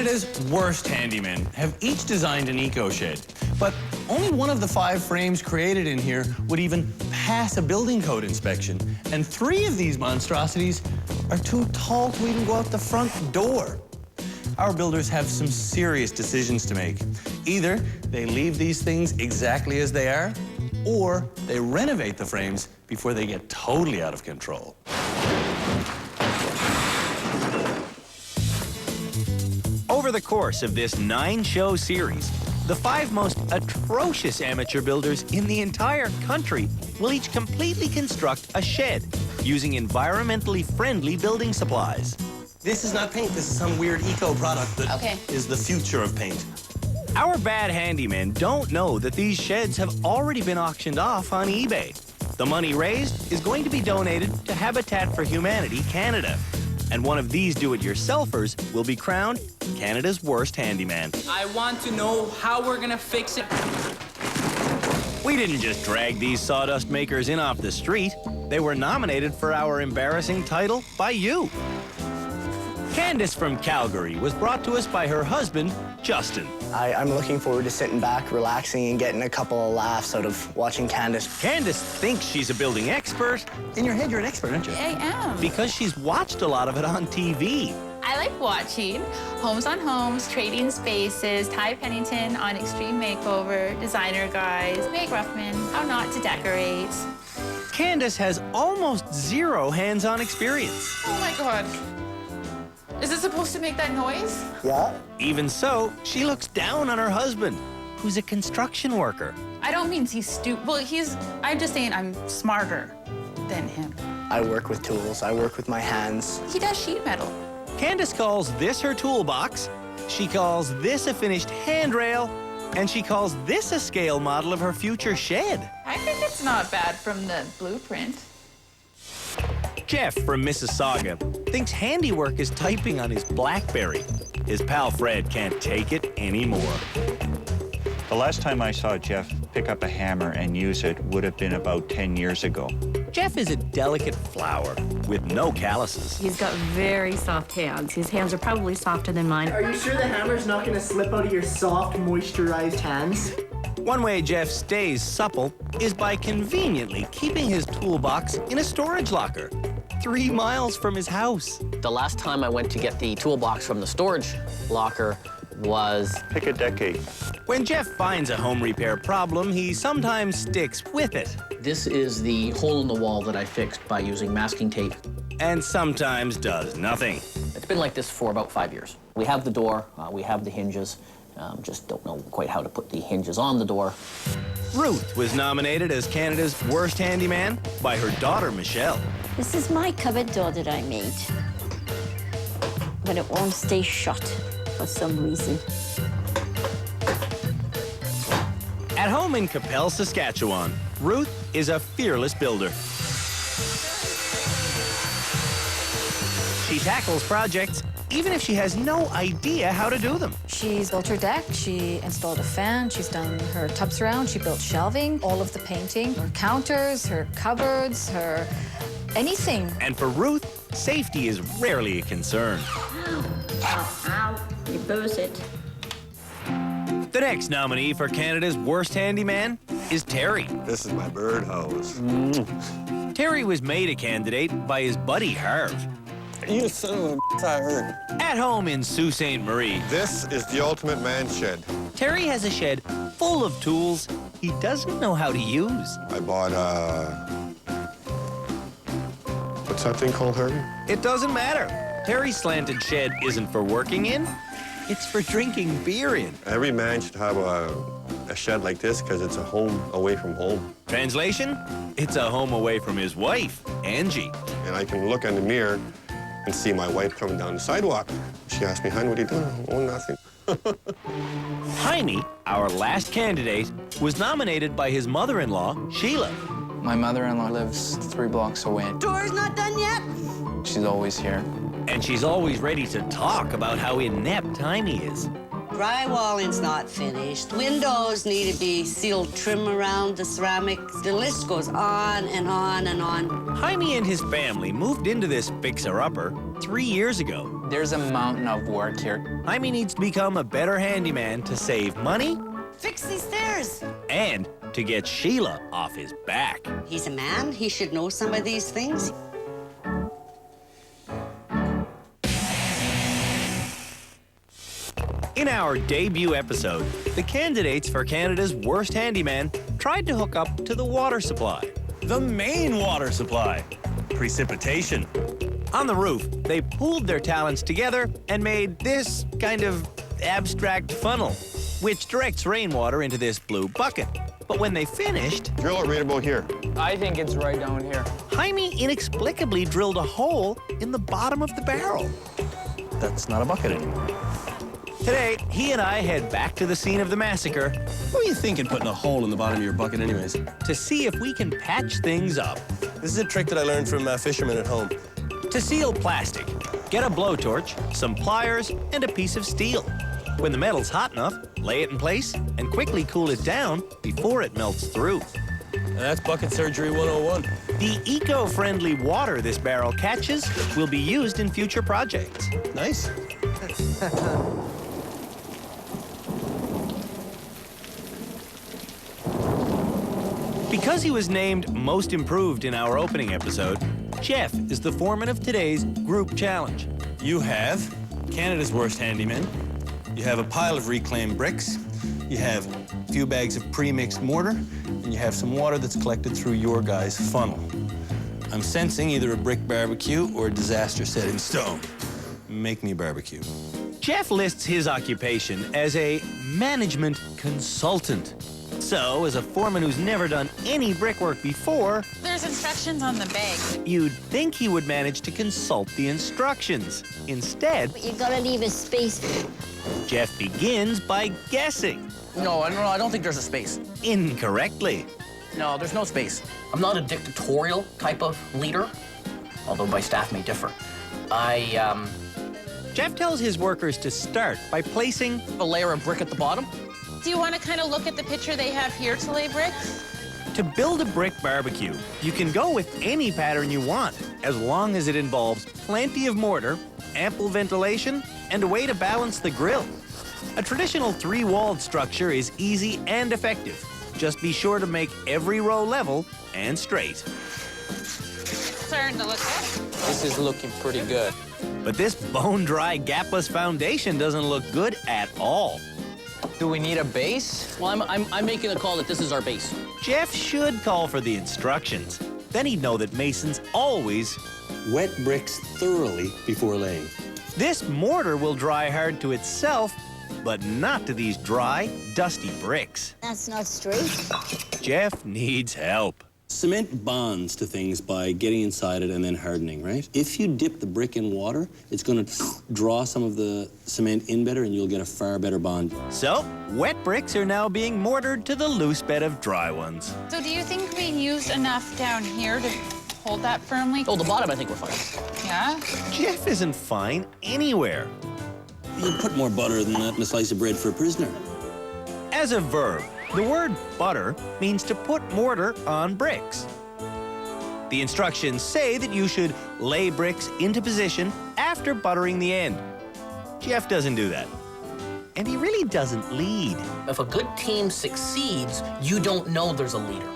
Canada's worst handymen have each designed an eco-shed, but only one of the 5 frames created in here would even pass a building code inspection, and 3 of these monstrosities are too tall to even go out the front door. Our builders have some serious decisions to make. Either they leave these things exactly as they are, or they renovate the frames before they get totally out of control. Over the course of this 9-show series, the 5 most atrocious amateur builders in the entire country will each completely construct a shed using environmentally friendly building supplies. This is not paint. This is some weird eco product that is the future of paint. Our bad handymen don't know that these sheds have already been auctioned off on eBay. The money raised is going to be donated to Habitat for Humanity Canada. And one of these do-it-yourselfers will be crowned Canada's worst handyman. I want to know how we're gonna fix it. We didn't just drag these sawdust makers in off the street. They were nominated for our embarrassing title by you. Candace from Calgary was brought to us by her husband, Justin. I'm looking forward to sitting back, relaxing, and getting a couple of laughs out of watching Candace. Candace thinks she's a building expert. In your head, you're an expert, aren't you? I am. Because she's watched a lot of it on TV. I like watching Homes on Homes, Trading Spaces, Ty Pennington on Extreme Makeover, Designer Guys, Meg Ruffman, How Not to Decorate. Candace has almost zero hands-on experience. Oh my God. Is it supposed to make that noise? Yeah? Even so, she looks down on her husband, who's a construction worker. I don't mean he's stupid. Well, I'm just saying I'm smarter than him. I work with tools. I work with my hands. He does sheet metal. Candace calls this her toolbox, she calls this a finished handrail, and she calls this a scale model of her future shed. I think it's not bad from the blueprint. Jeff from Mississauga thinks handiwork is typing on his BlackBerry. His pal Fred can't take it anymore. The last time I saw Jeff pick up a hammer and use it would have been about 10 years ago. Jeff is a delicate flower with no calluses. He's got very soft hands. His hands are probably softer than mine. Are you sure the hammer's not going to slip out of your soft, moisturized hands? One way Jeff stays supple is by conveniently keeping his toolbox in a storage locker 3 miles from his house. The last time I went to get the toolbox from the storage locker was... Pick a decade. When Jeff finds a home repair problem, he sometimes sticks with it. This is the hole in the wall that I fixed by using masking tape. And sometimes does nothing. It's been like this for about 5 years. We have the door, we have the hinges, just don't know quite how to put the hinges on the door. Ruth was nominated as Canada's worst handyman by her daughter, Michelle. This is my cupboard door that I made, but it won't stay shut for some reason. At home in Capel, Saskatchewan, Ruth is a fearless builder. She tackles projects even if she has no idea how to do them. She's built her deck, she installed a fan, she's done her tub surround, she built shelving, all of the painting, her counters, her cupboards, her anything. And for Ruth, safety is rarely a concern. Ow, reverse it. The next nominee for Canada's worst handyman is Terry. This is my birdhouse. Terry was made a candidate by his buddy Harv. You son of a I heard. At home in Sault Ste. Marie, This is the ultimate man shed. Terry has a shed full of tools he doesn't know how to use. I bought what's that thing called, Harvey? It doesn't matter. Terry's slanted shed isn't for working in, it's for drinking beer in. Every man should have a shed like this because it's a home away from home. Translation? It's a home away from his wife, Angie. And I can look in the mirror and see my wife coming down the sidewalk. She asked me, "Hon, what are you doing?" "Oh, nothing." Jaime, our last candidate, was nominated by his mother-in-law, Sheila. My mother-in-law lives 3 blocks away. Door's not done yet? She's always here. And she's always ready to talk about how inept Jaime is. Drywalling's not finished. Windows need to be sealed trim around the ceramics. The list goes on and on and on. Jaime and his family moved into this fixer-upper 3 years ago. There's a mountain of work here. Jaime needs to become a better handyman to save money Fix these stairs. and to get Sheila off his back. He's a man. He should know some of these things. In our debut episode, the candidates for Canada's worst handyman tried to hook up to the water supply. The main water supply. Precipitation. On the roof, they pooled their talents together and made this kind of abstract funnel, which directs rainwater into this blue bucket. But when they finished, Drill it right about here. I think it's right down here. Jaime inexplicably drilled a hole in the bottom of the barrel. That's not a bucket anymore. Today, he and I head back to the scene of the massacre. What were you thinking putting a hole in the bottom of your bucket anyways? To see if we can patch things up. This is a trick that I learned from fishermen at home. To seal plastic, get a blowtorch, some pliers, and a piece of steel. When the metal's hot enough, lay it in place and quickly cool it down before it melts through. And that's bucket surgery 101. The eco-friendly water this barrel catches will be used in future projects. Nice. Because he was named Most Improved in our opening episode, Jeff is the foreman of today's group challenge. You have Canada's worst handyman. You have a pile of reclaimed bricks. You have a few bags of pre-mixed mortar. And you have some water that's collected through your guy's funnel. I'm sensing either a brick barbecue or a disaster set in stone. Make me a barbecue. Jeff lists his occupation as a management consultant. So, as a foreman who's never done any brickwork before, There's instructions on the bag. you'd think he would manage to consult the instructions. Instead, But you gotta leave a space. Jeff begins by guessing. No, I don't think there's a space. Incorrectly. No, there's no space. I'm not a dictatorial type of leader, although my staff may differ. Jeff tells his workers to start by placing A layer of brick at the bottom. Do you want to kind of look at the picture they have here to lay bricks? To build a brick barbecue, you can go with any pattern you want, as long as it involves plenty of mortar, ample ventilation, and a way to balance the grill. A traditional three-walled structure is easy and effective. Just be sure to make every row level and straight. Starting to look good. This is looking pretty good. But this bone-dry, gapless foundation doesn't look good at all. Do we need a base? Well, I'm making a call that this is our base. Jeff should call for the instructions. Then he'd know that masons always Wet bricks thoroughly before laying. This mortar will dry hard to itself, but not to these dry, dusty bricks. That's not straight. Jeff needs help. Cement bonds to things by getting inside it and then hardening, right? If you dip the brick in water, it's going to draw some of the cement in better and you'll get a far better bond. So, wet bricks are now being mortared to the loose bed of dry ones. So do you think we used enough down here to hold that firmly? Oh, the bottom, I think we're fine. Yeah? Jeff isn't fine anywhere. You put more butter than that in a slice of bread for a prisoner. As a verb, the word butter means to put mortar on bricks. The instructions say that you should lay bricks into position after buttering the end. Jeff doesn't do that. And he really doesn't lead. If a good team succeeds, you don't know there's a leader.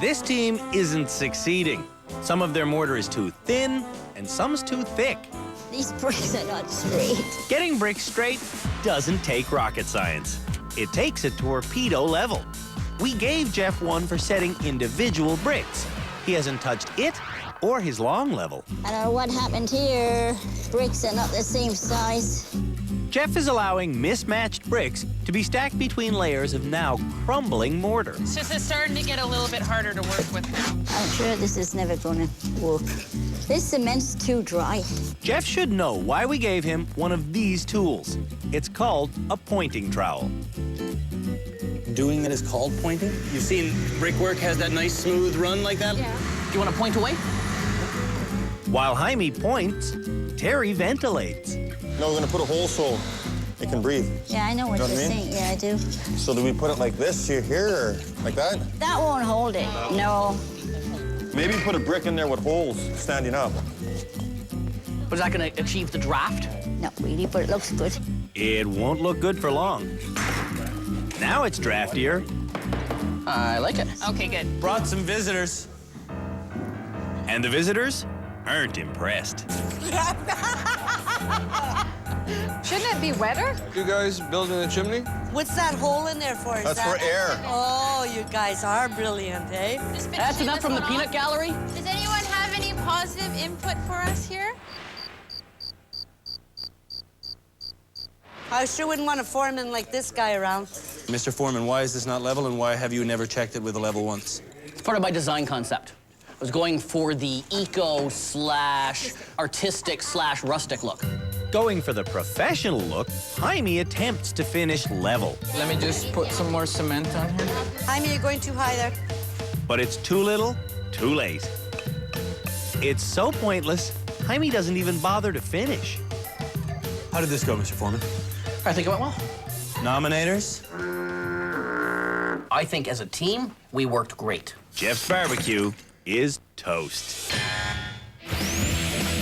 This team isn't succeeding. Some of their mortar is too thin, and some's too thick. These bricks are not straight. Getting bricks straight doesn't take rocket science. It takes a torpedo level. We gave Jeff one for setting individual bricks. He hasn't touched it or his long level. I don't know what happened here. Bricks are not the same size. Jeff is allowing mismatched bricks to be stacked between layers of now crumbling mortar. It's just it's starting to get a little bit harder to work with now. I'm sure this is never gonna work. This cement's too dry. Jeff should know why we gave him one of these tools. It's called a pointing trowel. Doing that is called pointing? You've seen brickwork has that nice smooth run like that? Yeah. Do you want to point away? While Jaime points, Terry ventilates. No, we're gonna put a hole so it can breathe. Yeah, I know what You you're know what I mean? saying. Yeah, I do. So do we put it like this here or like that? That won't hold it. No. Maybe put a brick in there with holes standing up. Was that going to achieve the draft? Not really, but it looks good. It won't look good for long. Now it's draftier. I like it. Okay, good. Brought some visitors. And the visitors aren't impressed. Shouldn't it be wetter? You guys building a chimney? What's that hole in there for? That's for air. Oh, you guys are brilliant, eh? That's enough from the peanut gallery. Does anyone have any positive input for us here? I sure wouldn't want a foreman like this guy around. Mr. Foreman, why is this not level, and why have you never checked it with a level once? It's part of my design concept. I was going for the eco/artistic/rustic look. Going for the professional look, Jaime attempts to finish level. Let me just put some more cement on here. Jaime, you're going too high there. But it's too little, too late. It's so pointless, Jaime doesn't even bother to finish. How did this go, Mr. Foreman? I think it went well. Nominators? I think as a team, we worked great. Jeff's barbecue is toast.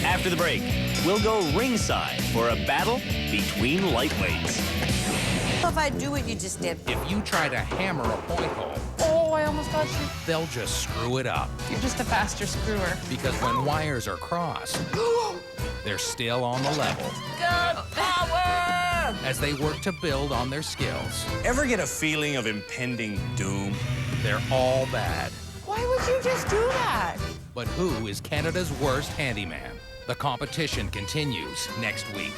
After the break, we'll go ringside for a battle between lightweights. If I do what you just did. If you try to hammer a point hole, Oh, I almost got you. they'll just screw it up. You're just a faster screwer. Because when wires are crossed, they're still on the level Good power! as they work to build on their skills. Ever get a feeling of impending doom? They're all bad. Why would you just do that? But who is Canada's worst handyman? The competition continues next week.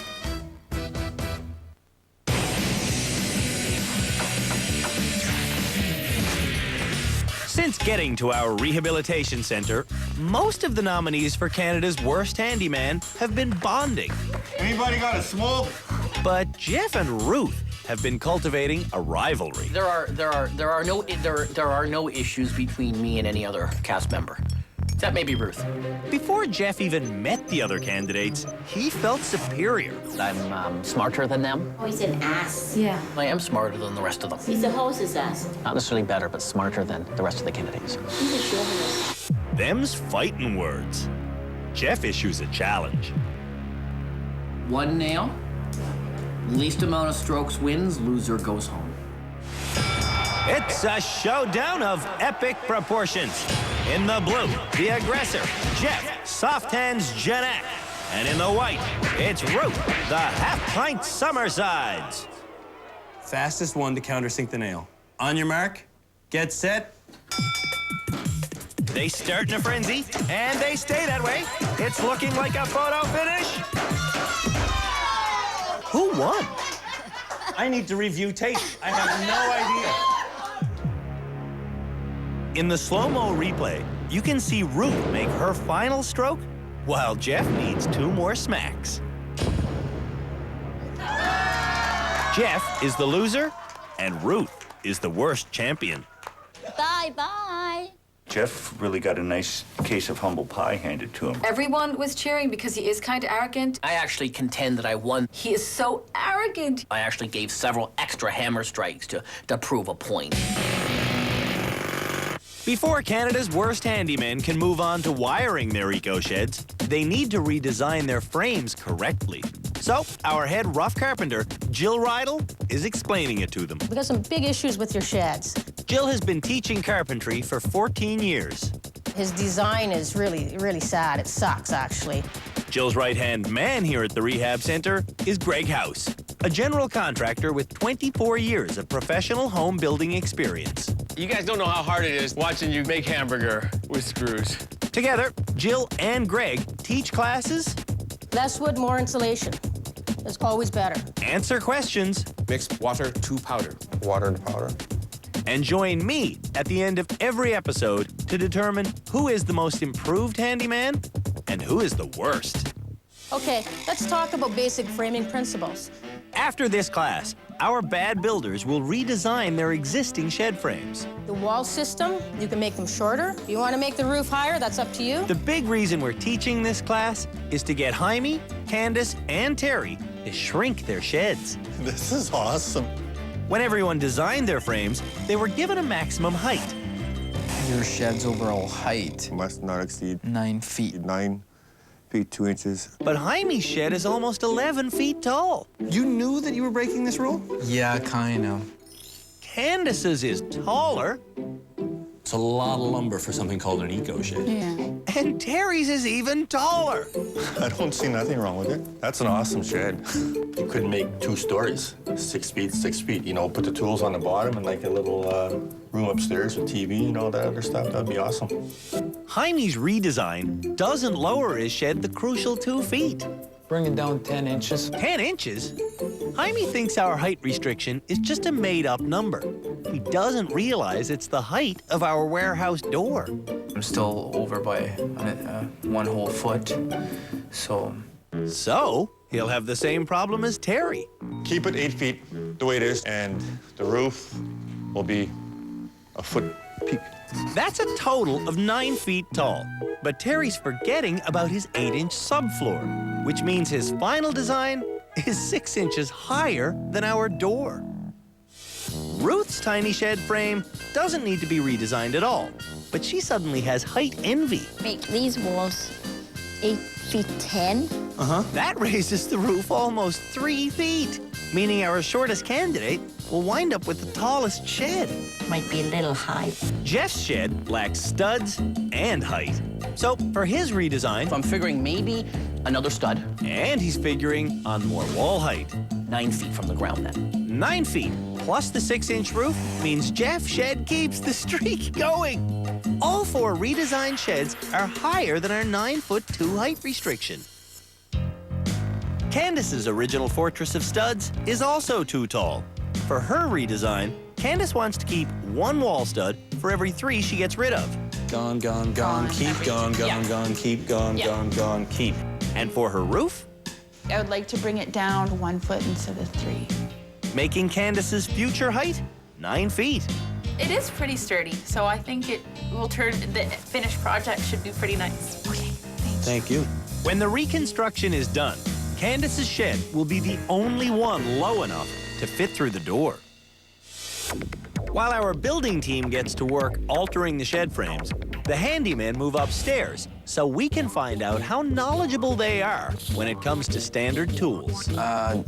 Since getting to our rehabilitation center, most of the nominees for Canada's worst handyman have been bonding. Anybody got a smoke? But Jeff and Ruth have been cultivating a rivalry. There are no issues between me and any other cast member. Except maybe Ruth. Before Jeff even met the other candidates, he felt superior. I'm smarter than them. Oh, he's an ass. Yeah. I am smarter than the rest of them. He's a horse's ass. Not necessarily better, but smarter than the rest of the candidates. He's a chauvinist. Them's fighting words. Jeff issues a challenge. One nail. Least amount of strokes wins, loser goes home. It's a showdown of epic proportions. In the blue, the aggressor, Jeff Soft Hands Janak. And in the white, it's Ruth, the half-pint Summersides. Fastest one to countersink the nail. On your mark, get set. They start in a frenzy, and they stay that way. It's looking like a photo finish. Who won? I need to review tape. I have no idea. In the slow-mo replay, you can see Ruth make her final stroke, while Jeff needs 2 more smacks. Jeff is the loser, and Ruth is the worst champion. Bye-bye. Jeff really got a nice case of humble pie handed to him. Everyone was cheering because he is kind of arrogant. I actually contend that I won. He is so arrogant. I actually gave several extra hammer strikes to prove a point. Before Canada's worst handymen can move on to wiring their eco-sheds, they need to redesign their frames correctly. So, our head rough carpenter, Jill Rydell, is explaining it to them. We got some big issues with your sheds. Jill has been teaching carpentry for 14 years. His design is really, really sad. It sucks, actually. Jill's right-hand man here at the rehab center is Greg House, a general contractor with 24 years of professional home building experience. You guys don't know how hard it is watching you make hamburger with screws. Together, Jill and Greg teach classes, Less wood, more insulation. It's always better. answer questions, Mix water to powder. Water to powder. and join me at the end of every episode to determine who is the most improved handyman and who is the worst. Okay, let's talk about basic framing principles. After this class, our bad builders will redesign their existing shed frames. The wall system, you can make them shorter. If you want to make the roof higher, that's up to you. The big reason we're teaching this class is to get Jaime, Candace, and Terry to shrink their sheds. This is awesome. When everyone designed their frames, they were given a maximum height. Your shed's overall height, Must not exceed 9 feet. 9 feet 2 inches. But Jaime's shed is almost 11 feet tall. You knew that you were breaking this rule? Yeah, kind of. Candace's is taller. It's a lot of lumber for something called an eco shed. Yeah. And Terry's is even taller. I don't see nothing wrong with it. That's an awesome shed. You could make 2 stories, 6 feet, 6 feet. You know, put the tools on the bottom and like a little room upstairs with TV and all that other stuff. That'd be awesome. Jaime's redesign doesn't lower his shed the crucial 2 feet. Bring it down 10 inches. 10 inches? Jaime thinks our height restriction is just a made-up number. He doesn't realize it's the height of our warehouse door. I'm still over by 1 whole foot, so... So, he'll have the same problem as Terry. Keep it 8 feet the way it is, and the roof will be a foot peak. That's a total of 9 feet tall. But Terry's forgetting about his 8-inch subfloor, which means his final design is 6 inches higher than our door. Ruth's tiny shed frame doesn't need to be redesigned at all, but she suddenly has height envy. Make these walls 8 feet 10. That raises the roof almost 3 feet, meaning our shortest candidate will wind up with the tallest shed. Might be a little high. Jeff's shed lacks studs and height. So for his redesign, I'm figuring maybe another stud. And he's figuring on more wall height. 9 feet from the ground then. 9 feet plus the 6-inch roof means Jeff's shed keeps the streak going. All 4 redesigned sheds are higher than our 9'2" height restriction. Candace's original fortress of studs is also too tall. For her redesign, Candace wants to keep 1 wall stud for every 3 she gets rid of. Gone, gone, gone, keep gone, gone, gone, keep gone, gone, gone, keep. And for her roof, I would like to bring it down 1 foot instead of 3. making Candace's future height 9 feet. It is pretty sturdy, so I think it will turn, the finished project should be pretty nice. Okay, Thank you. When the reconstruction is done, Candace's shed will be the only one low enough to fit through the door. While our building team gets to work altering the shed frames, the handymen move upstairs so we can find out how knowledgeable they are when it comes to standard tools. Not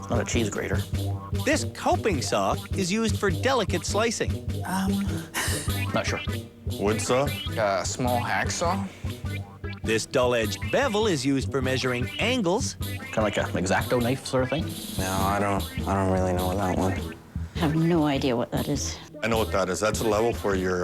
a cheese grater. This coping saw is used for delicate slicing. Not sure. Wood saw? Small hacksaw. This dull-edged bevel is used for measuring angles. Kind of like an X-Acto knife sort of thing? No, I don't really know that one. I have no idea what that is. I know what that is. That's a level for your,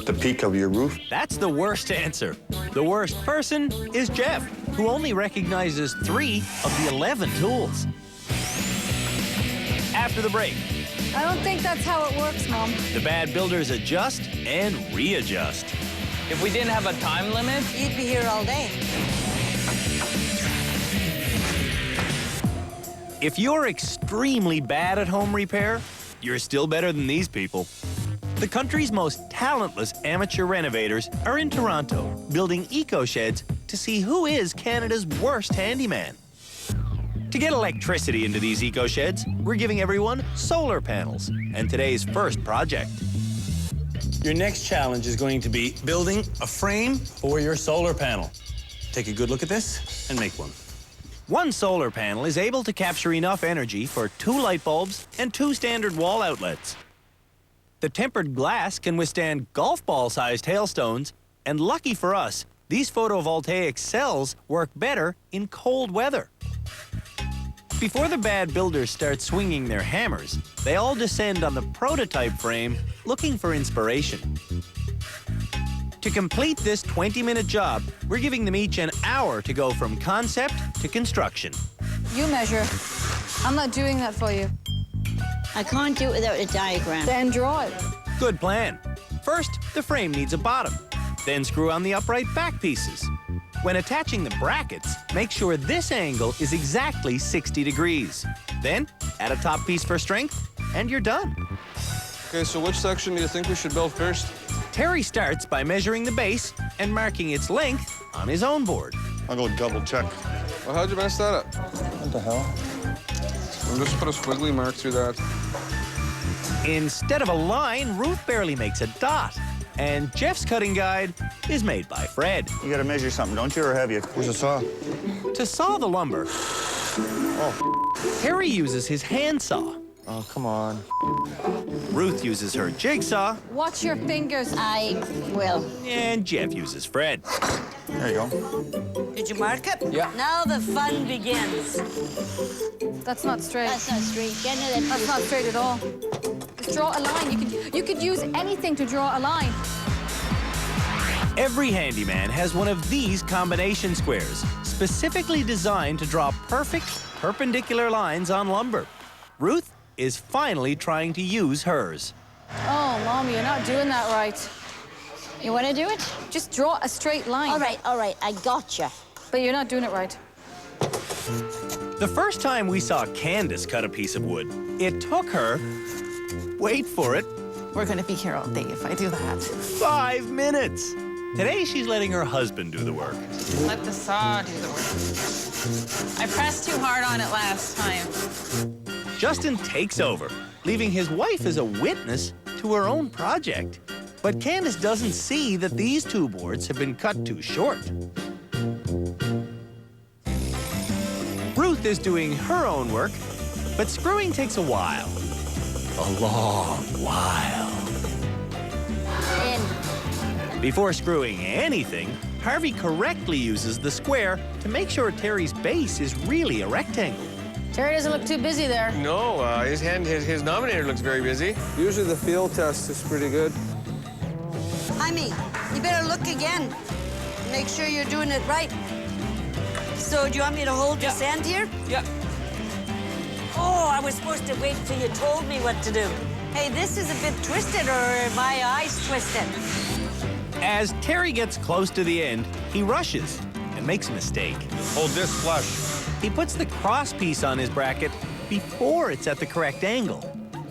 the peak of your roof. That's the worst answer. The worst person is Jeff, who only recognizes 3 of the 11 tools. After the break, I don't think that's how it works, Mom. the bad builders adjust and readjust. If we didn't have a time limit, You'd be here all day. If you're extremely bad at home repair, you're still better than these people. The country's most talentless amateur renovators are in Toronto, building eco-sheds to see who is Canada's worst handyman. To get electricity into these eco-sheds, we're giving everyone solar panels. And today's first project. Your next challenge is going to be building a frame for your solar panel. Take a good look at this and make one. One solar panel is able to capture enough energy for 2 light bulbs and 2 standard wall outlets. The tempered glass can withstand golf ball-sized hailstones, and lucky for us, these photovoltaic cells work better in cold weather. Before the bad builders start swinging their hammers, they all descend on the prototype frame looking for inspiration. To complete this 20-minute job, we're giving them each an hour to go from concept to construction. You measure. I'm not doing that for you. I can't do it without a diagram. Then draw it. Good plan. First, the frame needs a bottom. Then screw on the upright back pieces. When attaching the brackets, make sure this angle is exactly 60 degrees. Then, add a top piece for strength, and you're done. Okay, so which section do you think we should build first? Terry starts by measuring the base and marking its length on his own board. I'll go double check. Well, how'd you mess that up? What the hell? We'll just put a squiggly mark through that. Instead of a line, Ruth barely makes a dot. And Jeff's cutting guide is made by Fred. You gotta measure something, don't you, or have you? Where's the saw? To saw the lumber, Harry uses his handsaw. Oh, come on. Ruth uses her jigsaw. Watch your fingers. I will. And Jeff uses Fred. There you go. Did you mark it? Yeah. Now the fun begins. That's not straight. That's not straight. Get into that. That's not straight at all. Just draw a line. You could use anything to draw a line. Every handyman has one of these combination squares, specifically designed to draw perfect perpendicular lines on lumber. Ruth is finally trying to use hers. Oh, Mom, you're not doing that right. You want to do it? Just draw a straight line. All right, I gotcha. But you're not doing it right. The first time we saw Candace cut a piece of wood, it took her, wait for it, We're gonna be here all day if I do that. 5 minutes. Today she's letting her husband do the work. Let the saw do the work. I pressed too hard on it last time. Justin takes over, leaving his wife as a witness to her own project. But Candace doesn't see that these two boards have been cut too short. Ruth is doing her own work, but screwing takes a while. A long while. Before screwing anything, Harvey correctly uses the square to make sure Terry's base is really a rectangle. Terry doesn't look too busy there. No, his nominator looks very busy. Usually the field test is pretty good. Jaime, you better look again. Make sure you're doing it right. So, do you want me to hold your sand here? Yeah. Oh, I was supposed to wait till you told me what to do. Hey, this is a bit twisted, or are my eyes twisted? As Terry gets close to the end, he rushes and makes a mistake. Hold this flush. He puts the cross piece on his bracket before it's at the correct angle.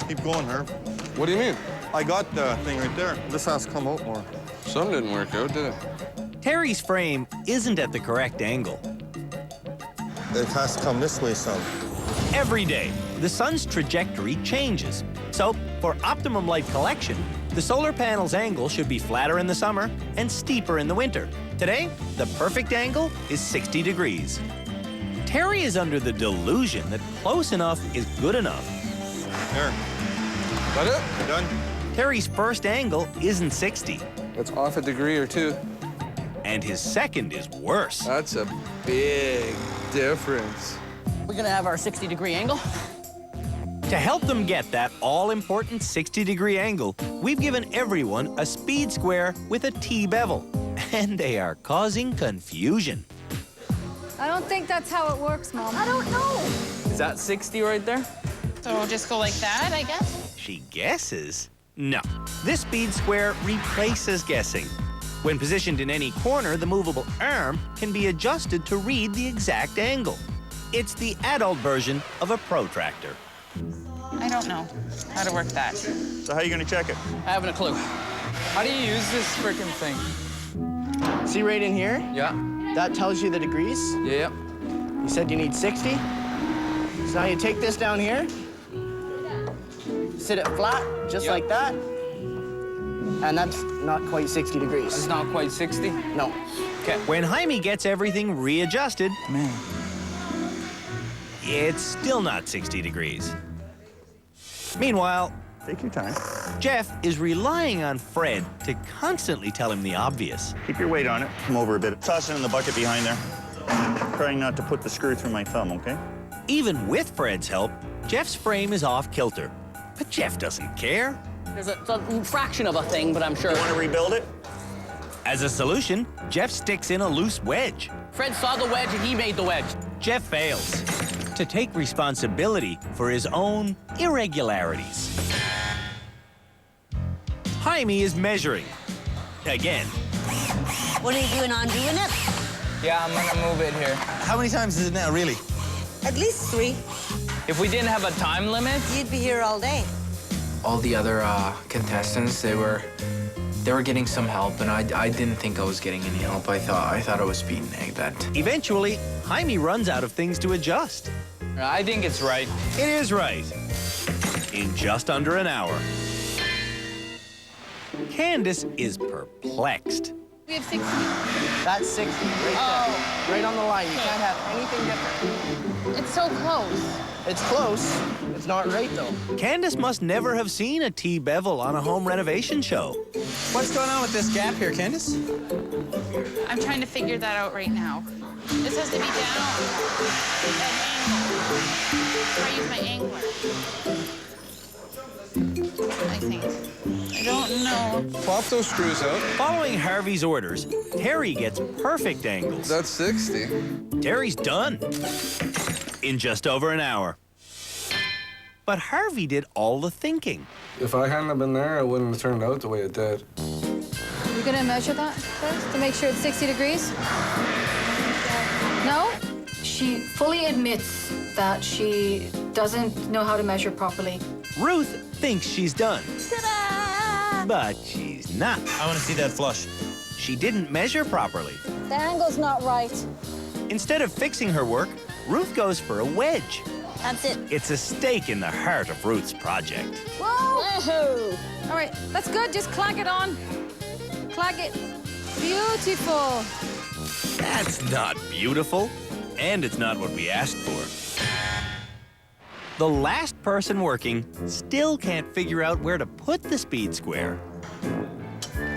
Keep going, Herb. What do you mean? I got the thing right there. This has to come out more. Some didn't work out, did it? Terry's frame isn't at the correct angle. It has to come this way some. Every day, the sun's trajectory changes. So, for optimum light collection, the solar panel's angle should be flatter in the summer and steeper in the winter. Today, the perfect angle is 60 degrees. Terry is under the delusion that close enough is good enough. There. Got it? You done? Terry's first angle isn't 60. That's off a degree or two. And his second is worse. That's a big difference. We're gonna have our 60-degree angle. To help them get that all-important 60-degree angle, we've given everyone a speed square with a T-bevel. And they are causing confusion. I don't think that's how it works, Mom. I don't know. Is that 60 right there? So we'll just go like that, I guess? She guesses? No. This speed square replaces guessing. When positioned in any corner, the movable arm can be adjusted to read the exact angle. It's the adult version of a protractor. I don't know how to work that. So how are you gonna check it? I haven't a clue. How do you use this frickin' thing? See right in here? Yeah. That tells you the degrees. Yeah. You said you need 60. So now you take this down here, sit it flat, just like that. And that's not quite 60 degrees. It's not quite 60? No. Okay. When Jaime gets everything readjusted, Man. it's still not 60 degrees. Meanwhile, take your time. Jeff is relying on Fred to constantly tell him the obvious. Keep your weight on it. Come over a bit. Toss it in the bucket behind there. Trying not to put the screw through my thumb, okay? Even with Fred's help, Jeff's frame is off kilter. But Jeff doesn't care. It's a fraction of a thing, but I'm sure. You want to rebuild it? As a solution, Jeff sticks in a loose wedge. Fred saw the wedge and he made the wedge. Jeff fails to take responsibility for his own irregularities. Jaime is measuring. Again. What are you doing on doing it? Yeah, I'm gonna move it here. How many times is it now, really? At least 3. If we didn't have a time limit, You'd be here all day. all the other contestants, they were getting some help, and I didn't think I was getting any help. I thought I was being egged. That. Eventually, Jaime runs out of things to adjust. I think it's right. It is right. In just under an hour. Candace is perplexed. We have 60. That's 60 right there. Right on the line. You can't have anything different. It's so close. It's close. It's not right, though. Candace must never have seen a T-bevel on a home renovation show. What's going on with this gap here, Candace? I'm trying to figure that out right now. This has to be down at an angle. Try use my angler. I think. I don't know. Pop those screws out. Following Harvey's orders, Terry gets perfect angles. That's 60. Terry's done in just over an hour. But Harvey did all the thinking. If I hadn't been there, it wouldn't have turned out the way it did. You're gonna measure that first to make sure it's 60 degrees? No? She fully admits that she doesn't know how to measure properly. Ruth thinks she's done. Ta-da! But she's not. I want to see that flush. She didn't measure properly. The angle's not right. Instead of fixing her work, Ruth goes for a wedge. That's it. It's a stake in the heart of Ruth's project. Whoa! All right, that's good. Just clag it on. Clag it. Beautiful. That's not beautiful, and it's not what we asked for. The last person working still can't figure out where to put the speed square.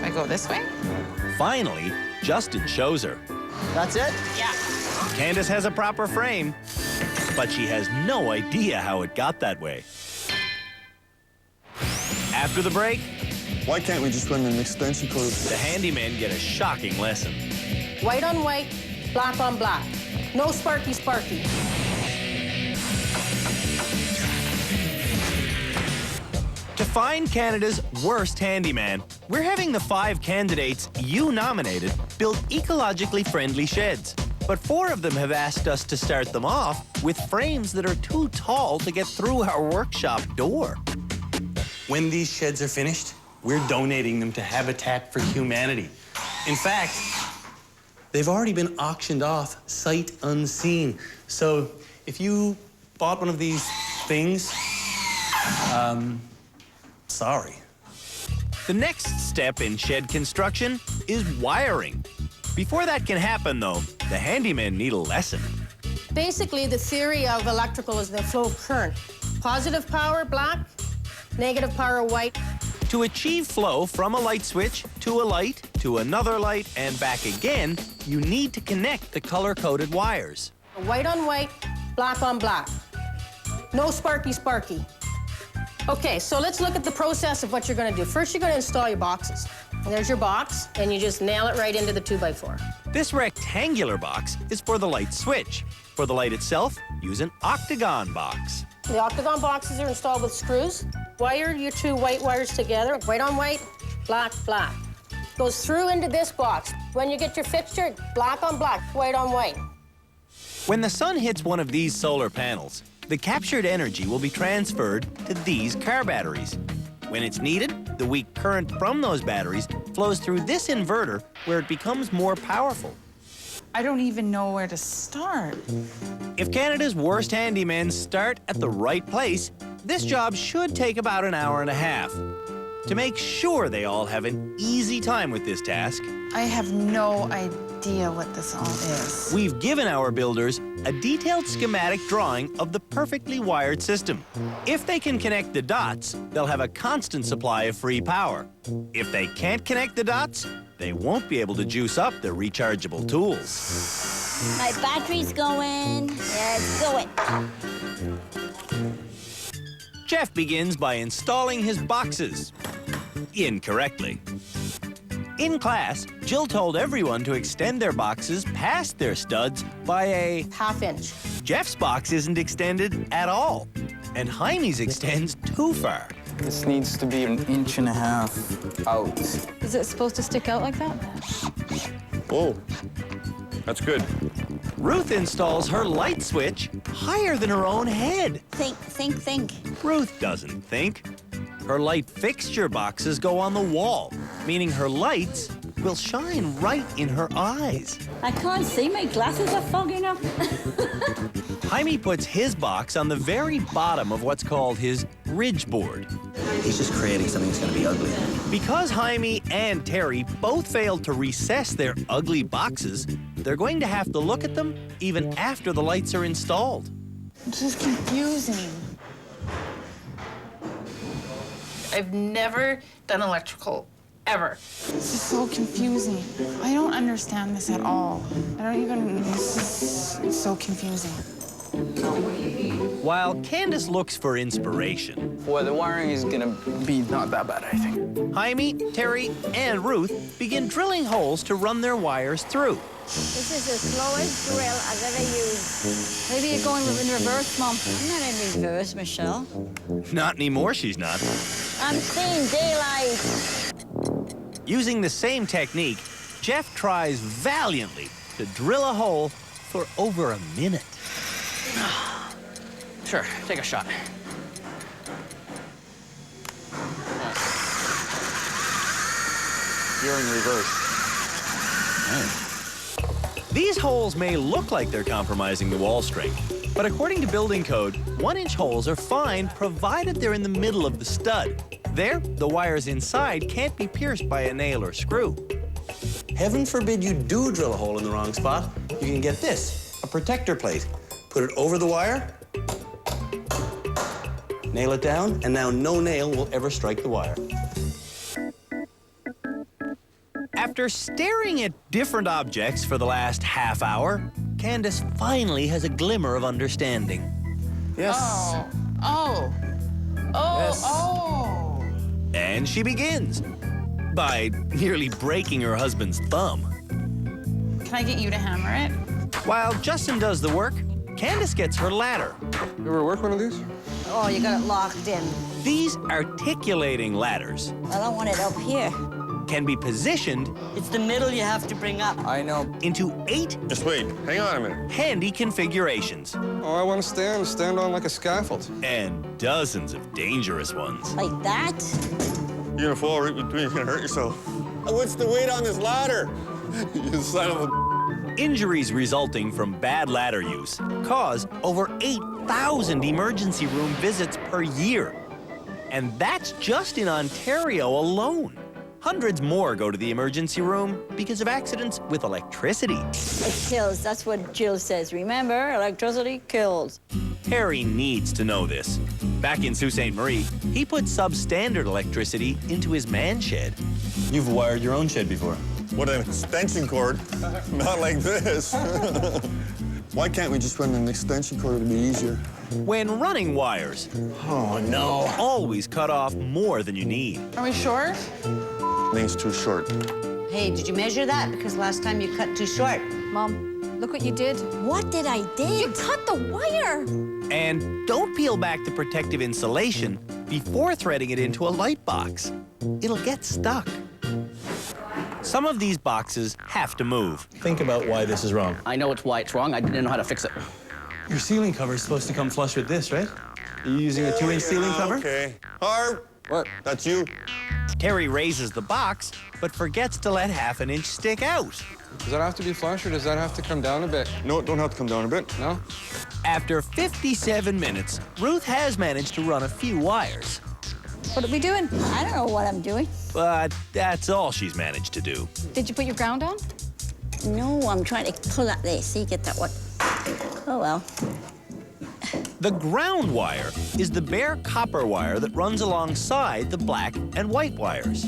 I go this way? Finally, Justin shows her. That's it? Yeah. Candace has a proper frame, but she has no idea how it got that way. After the break, Why can't we just run an extension cord? the handymen get a shocking lesson. White on white, black on black. No sparky sparky. To find Canada's worst handyman, we're having the 5 candidates you nominated build ecologically friendly sheds. But 4 of them have asked us to start them off with frames that are too tall to get through our workshop door. When these sheds are finished, we're donating them to Habitat for Humanity. In fact, they've already been auctioned off sight unseen. So if you bought one of these things, sorry. The next step in shed construction is wiring. Before that can happen, though, the handymen need a lesson. Basically, the theory of electrical is the flow of current. Positive power, black. Negative power, white. To achieve flow from a light switch to a light, to another light, and back again, you need to connect the color-coded wires. White on white, black on black. No sparky sparky. Okay, so let's look at the process of what you're gonna do. First, you're gonna install your boxes. And there's your box, and you just nail it right into the 2x4. This rectangular box is for the light switch. For the light itself, use an octagon box. The octagon boxes are installed with screws. Wire your 2 white wires together, white on white, black, black. Goes through into this box. When you get your fixture, black on black, white on white. When the sun hits one of these solar panels, the captured energy will be transferred to these car batteries. When it's needed, the weak current from those batteries flows through this inverter where it becomes more powerful. I don't even know where to start. If Canada's worst handymen start at the right place, this job should take about an hour and a half. To make sure they all have an easy time with this task, I have no idea what this all is. we've given our builders a detailed schematic drawing of the perfectly wired system. If they can connect the dots, they'll have a constant supply of free power. If they can't connect the dots, they won't be able to juice up their rechargeable tools. My battery's going. Yeah, it's going. Jeff begins by installing his boxes. Incorrectly. In class, Jill told everyone to extend their boxes past their studs by a ½ inch. Jeff's box isn't extended at all, and Jaime's extends too far. This needs to be 1.5 inches out. Is it supposed to stick out like that? Whoa, that's good. Ruth installs her light switch higher than her own head. Think. Ruth doesn't think. Her light fixture boxes go on the wall, meaning her lights will shine right in her eyes. I can't see. My glasses are fogging up. Jaime puts his box on the very bottom of what's called his ridge board. He's just creating something that's going to be ugly. Because Jaime and Terry both failed to recess their ugly boxes, they're going to have to look at them even after the lights are installed. This is confusing. I've never done electrical, ever. This is so confusing. I don't understand this at all. This is so confusing. While Candace looks for inspiration, Well, the wiring is gonna be not that bad, I think. Jaime, Terry, and Ruth begin drilling holes to run their wires through. This is the slowest drill I've ever used. Maybe you're going in reverse, Mom. I'm not in reverse, Michelle. Not anymore, she's not. I'm seeing daylight. Using the same technique, Jeff tries valiantly to drill a hole for over a minute. Sure, take a shot. You're in reverse. These holes may look like they're compromising the wall strength, but according to building code, 1-inch holes are fine provided they're in the middle of the stud. There, the wires inside can't be pierced by a nail or screw. Heaven forbid you do drill a hole in the wrong spot. You can get this, a protector plate. Put it over the wire, nail it down, and now no nail will ever strike the wire. After staring at different objects for the last half hour, Candace finally has a glimmer of understanding. Yes. Oh. And she begins by nearly breaking her husband's thumb. Can I get you to hammer it? While Justin does the work, Candace gets her ladder. You ever work one of these? Oh, you got it locked in. These articulating ladders Well, I want it up here. can be positioned It's the middle you have to bring up. I know. into 8 Just wait. Hang on a minute. handy configurations Oh, I want to stand on like a scaffold. and dozens of dangerous ones. Like that? You're gonna fall right between. You're gonna hurt yourself. What's the weight on this ladder? You son of a... Injuries resulting from bad ladder use cause over 8,000 emergency room visits per year. And that's just in Ontario alone. Hundreds more go to the emergency room because of accidents with electricity. It kills. That's what Jill says. Remember, electricity kills. Harry needs to know this. Back in Sault Ste. Marie, he put substandard electricity into his man shed. You've wired your own shed before. What an extension cord. Not like this. Why can't we just run an extension cord? It'd be easier. When running wires, Oh, no. always cut off more than you need. Are we sure? Thing's too short. Hey, did you measure that? Because last time you cut too short. Mom, look what you did. What did I do? You cut the wire. And don't peel back the protective insulation before threading it into a light box. It'll get stuck. Some of these boxes have to move. Think about why this is wrong. I know why it's wrong. I didn't know how to fix it. Your ceiling cover is supposed to come flush with this, right? Are you using a 2-inch ceiling cover? Okay. Harv. What? That's you. Terry raises the box, but forgets to let half an inch stick out. Does that have to be flush or does that have to come down a bit? No, it don't have to come down a bit. No? After 57 minutes, Ruth has managed to run a few wires. What are we doing? I don't know what I'm doing. But that's all she's managed to do. Did you put your ground on? No, I'm trying to pull up there. See, get that one. Oh, well. The ground wire is the bare copper wire that runs alongside the black and white wires.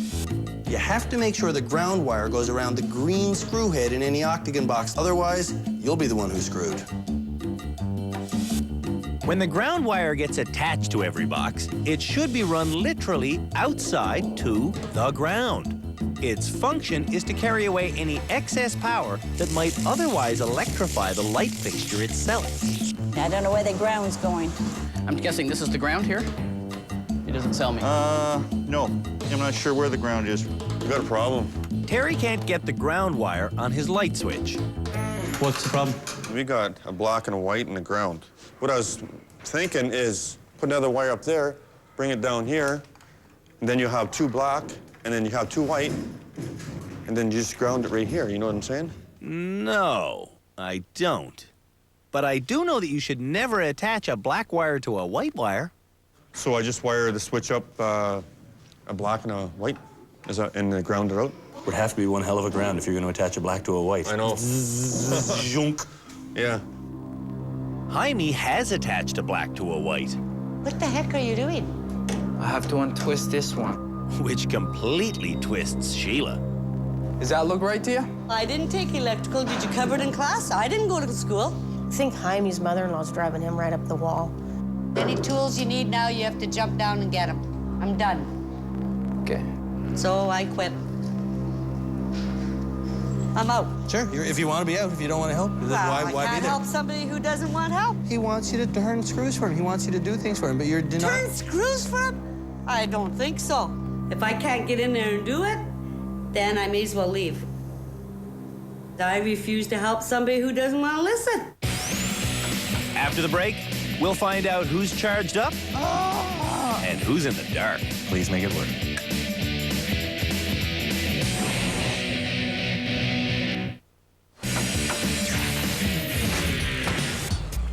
You have to make sure the ground wire goes around the green screw head in any octagon box. Otherwise, you'll be the one who's screwed. When the ground wire gets attached to every box, it should be run literally outside to the ground. Its function is to carry away any excess power that might otherwise electrify the light fixture itself. I don't know where the ground's going. I'm guessing this is the ground here? He doesn't sell me. No. I'm not sure where the ground is. You got a problem. Terry can't get the ground wire on his light switch. What's the problem? We got a black and a white in the ground. What I was thinking is put another wire up there, bring it down here, and then you have 2 black, and then you have 2 white, and then you just ground it right here. You know what I'm saying? No, I don't. But I do know that you should never attach a black wire to a white wire. So I just wire the switch up a black and a white? Is that in the ground or out? Would have to be one hell of a ground if you're going to attach a black to a white. I know. Zhunk. Yeah. Jaime has attached a black to a white. What the heck are you doing? I have to untwist this one. Which completely twists Sheila. Does that look right to you? I didn't take electrical. Did you cover it in class? I didn't go to school. I think Jaime's mother-in-law's driving him right up the wall. Any tools you need now, you have to jump down and get them. I'm done. Okay. So I quit. I'm out. Sure, if you want to be out, if you don't want to help, then Well, why I can't be there? help somebody who doesn't want help. He wants you to turn screws for him. He wants you to do things for him, but you're denying. Turn screws for him? I don't think so. If I can't get in there and do it, then I may as well leave. I refuse to help somebody who doesn't want to listen. After the break, we'll find out who's charged up and who's in the dark. Please make it work.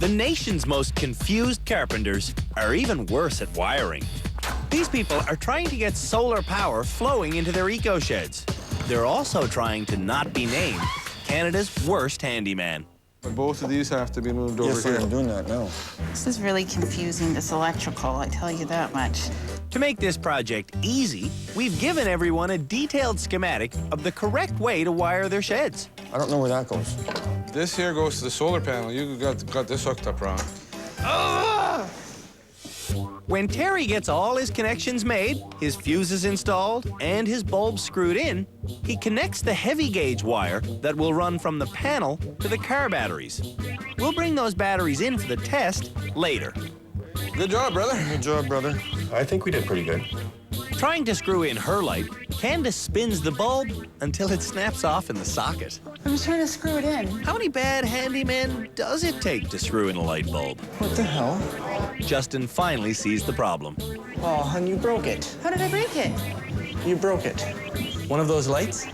The nation's most confused carpenters are even worse at wiring. These people are trying to get solar power flowing into their eco-sheds. They're also trying to not be named Canada's worst handyman. Both of these have to be moved over Yes, here. I'm doing that now. This is really confusing, this electrical, I tell you that much. To make this project easy, we've given everyone a detailed schematic of the correct way to wire their sheds. I don't know where that goes. This here goes to the solar panel. You got this hooked up wrong. When Terry gets all his connections made, his fuses installed, and his bulbs screwed in, he connects the heavy gauge wire that will run from the panel to the car batteries. We'll bring those batteries in for the test later. Good job, brother. Good job, brother. I think we did pretty good. Trying to screw in her light, Candace spins the bulb until it snaps off in the socket. I'm trying to screw it in. How many bad handymen does it take to screw in a light bulb? What the hell? Justin finally sees the problem. Oh, hon, you broke it. How did I break it? You broke it. One of those lights,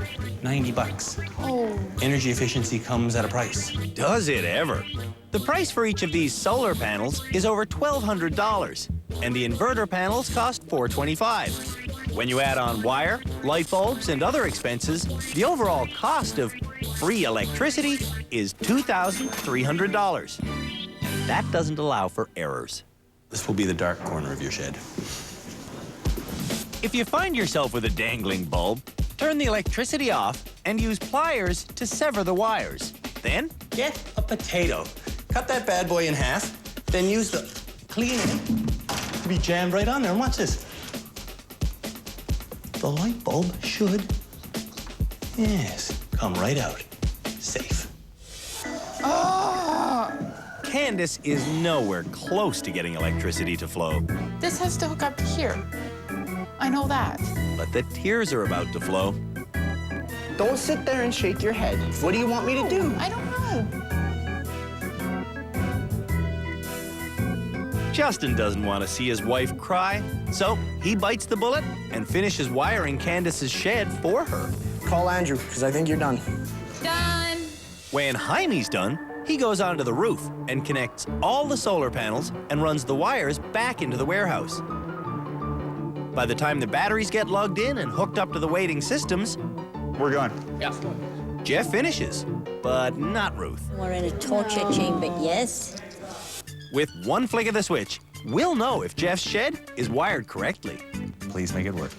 90 bucks. Oh. Energy efficiency comes at a price. Does it ever? The price for each of these solar panels is over $1,200, and the inverter panels cost $425. When you add on wire, light bulbs, and other expenses, the overall cost of free electricity is $2,300. And that doesn't allow for errors. This will be the dark corner of your shed. If you find yourself with a dangling bulb, turn the electricity off and use pliers to sever the wires. Then, Get a potato. Cut that bad boy in half, then use the cleaner to be jammed right on there. And watch this. The light bulb should, yes, come right out. Safe. Candace is nowhere close to getting electricity to flow. This has to hook up to here. I know that. But the tears are about to flow. Don't sit there and shake your head. What do you want me to do? I don't know. Justin doesn't want to see his wife cry, so he bites the bullet and finishes wiring Candace's shed for her. Call Andrew, because I think you're done. Done. When Jaime's done, he goes onto the roof and connects all the solar panels and runs the wires back into the warehouse. By the time the batteries get lugged in and hooked up to the waiting systems, we're gone. Yeah. Jeff finishes, but not Ruth. We're in a torture chamber, yes. With one flick of the switch, we'll know if Jeff's shed is wired correctly. Please make it work.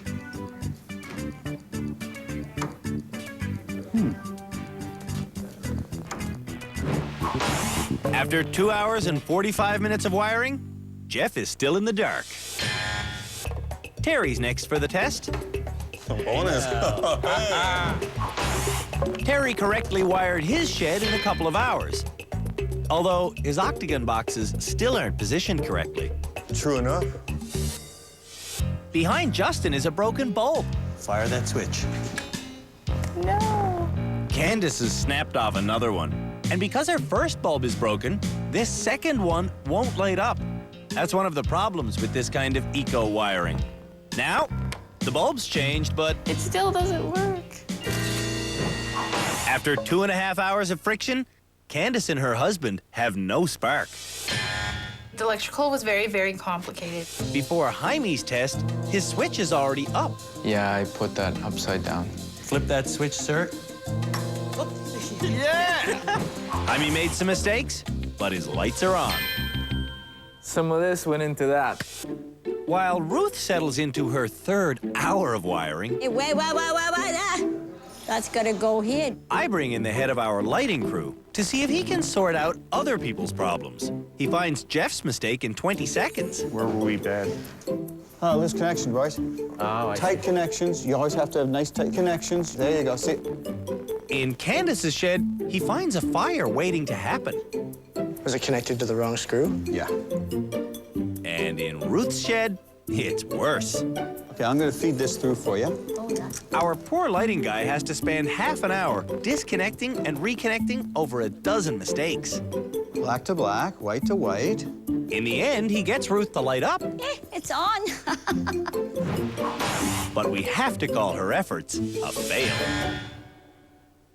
After 2 hours and 45 minutes of wiring, Jeff is still in the dark. Terry's next for the test. Bonus. Terry correctly wired his shed in a couple of hours, although his octagon boxes still aren't positioned correctly. True enough. Behind Justin is a broken bulb. Fire that switch. No. Candace has snapped off another one. And because her first bulb is broken, this second one won't light up. That's one of the problems with this kind of eco wiring. Now, the bulb's changed, but It still doesn't work. after 2.5 hours of friction, Candace and her husband have no spark. The electrical was very, very complicated. Before Jaime's test, his switch is already up. Yeah, I put that upside down. Flip that switch, sir. Yeah! Jaime made some mistakes, but his lights are on. Some of this went into that. While Ruth settles into her third hour of wiring, Hey, wait. That's gotta go here. I bring in the head of our lighting crew to see if he can sort out other people's problems. He finds Jeff's mistake in 20 seconds. Where were we bad? Oh, loose connection, boys. Oh, Tight connections. You always have to have nice tight connections. There you go. See? In Candace's shed, he finds a fire waiting to happen. Was it connected to the wrong screw? Yeah. And in Ruth's shed, it's worse. Okay, I'm gonna feed this through for you. Our poor lighting guy has to spend half an hour disconnecting and reconnecting over a dozen mistakes. Black to black, white to white. In the end, he gets Ruth to light up, It's on. but we have to call her efforts a fail.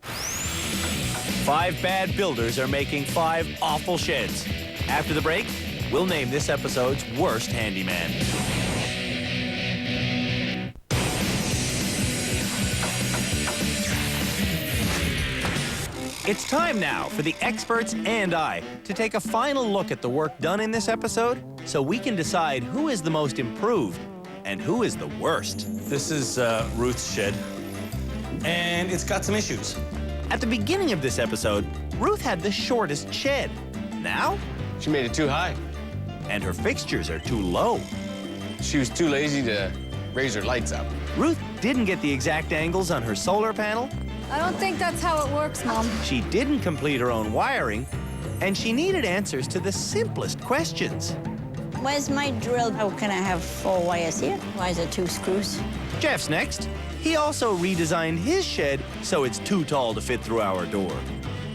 5 bad builders are making 5 awful sheds. After the break, we'll name this episode's worst handyman. It's time now for the experts and I to take a final look at the work done in this episode so we can decide who is the most improved and who is the worst. This is Ruth's shed, and it's got some issues. At the beginning of this episode, Ruth had the shortest shed. Now, She made it too high. and her fixtures are too low. She was too lazy to raise her lights up. Ruth didn't get the exact angles on her solar panel. I don't think that's how it works, Mom. She didn't complete her own wiring, and she needed answers to the simplest questions. Where's my drill? How can I have 4 wires here? Why is it 2 screws? Jeff's next. He also redesigned his shed so it's too tall to fit through our door.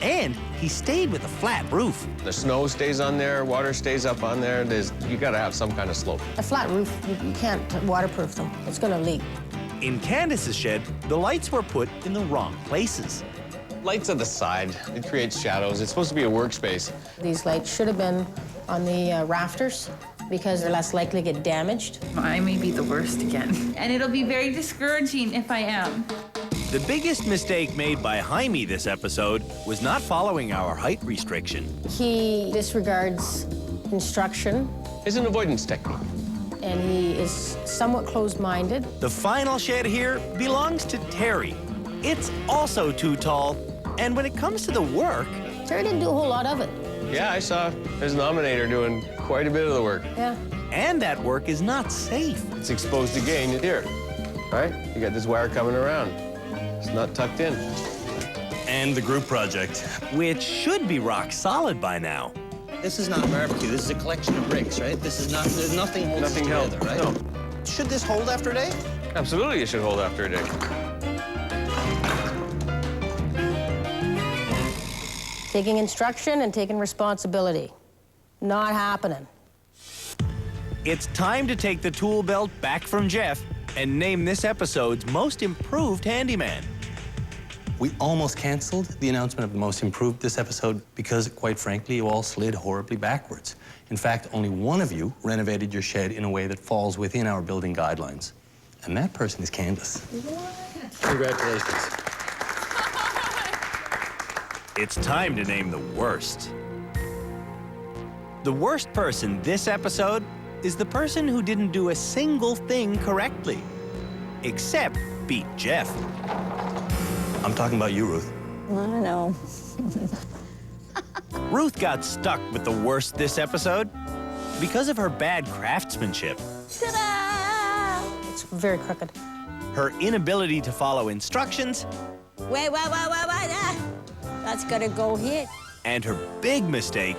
And he stayed with a flat roof. The snow stays on there, water stays up on there. You gotta have some kind of slope. A flat roof, you can't waterproof them. It's gonna leak. In Candace's shed, the lights were put in the wrong places. Lights at the side, it creates shadows. It's supposed to be a workspace. These lights should have been on the rafters because they're less likely to get damaged. I may be the worst again. And it'll be very discouraging if I am. The biggest mistake made by Jaime this episode was not following our height restriction. He disregards instruction, It's an avoidance technique. and he is somewhat closed-minded. The final shed here belongs to Terry. It's also too tall, and when it comes to the work, Terry didn't do a whole lot of it. Yeah, I saw his nominator doing quite a bit of the work. Yeah. and that work is not safe. It's exposed again here, right? You got this wire coming around. It's not tucked in. And the group project. Which should be rock solid by now. This is not barbecue. This is a collection of bricks, right? This is not. There's nothing holds Nothing together, held. right? No. Should this hold after a day? Absolutely, it should hold after a day. Taking instruction and taking responsibility. Not happening. It's time to take the tool belt back from Jeff and name this episode's most improved handyman. We almost canceled the announcement of the most improved this episode because, quite frankly, you all slid horribly backwards. In fact, only one of you renovated your shed in a way that falls within our building guidelines. And that person is Candace. Congratulations. It's time to name the worst. The worst person this episode is the person who didn't do a single thing correctly, except beat Jeff. I'm talking about you, Ruth. I know. Ruth got stuck with the worst this episode because of her bad craftsmanship, It's very crooked. her inability to follow instructions, Wait. That's gotta go here. and her big mistake,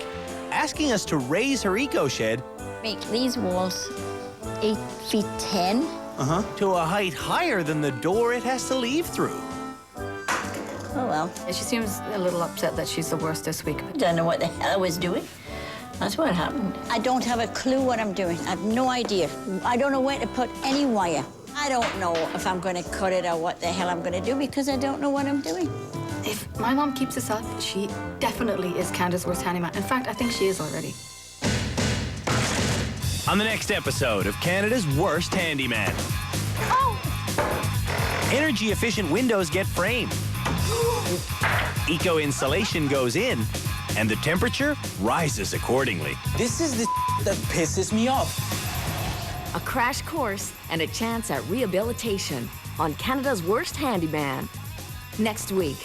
asking us to raise her eco shed Make these walls 8 feet 10. to a height higher than the door it has to leave through. Oh, well. She seems a little upset that she's the worst this week. Don't know what the hell I was doing. That's what happened. I don't have a clue what I'm doing. I have no idea. I don't know where to put any wire. I don't know if I'm going to cut it or what the hell I'm going to do because I don't know what I'm doing. If my mom keeps this up, she definitely is Canada's worst handyman. In fact, I think she is already. On the next episode of Canada's Worst Handyman. Oh! Energy-efficient windows get framed. Eco-insulation goes in, and the temperature rises accordingly. This is the that pisses me off. A crash course and a chance at rehabilitation on Canada's Worst Handyman. Next week.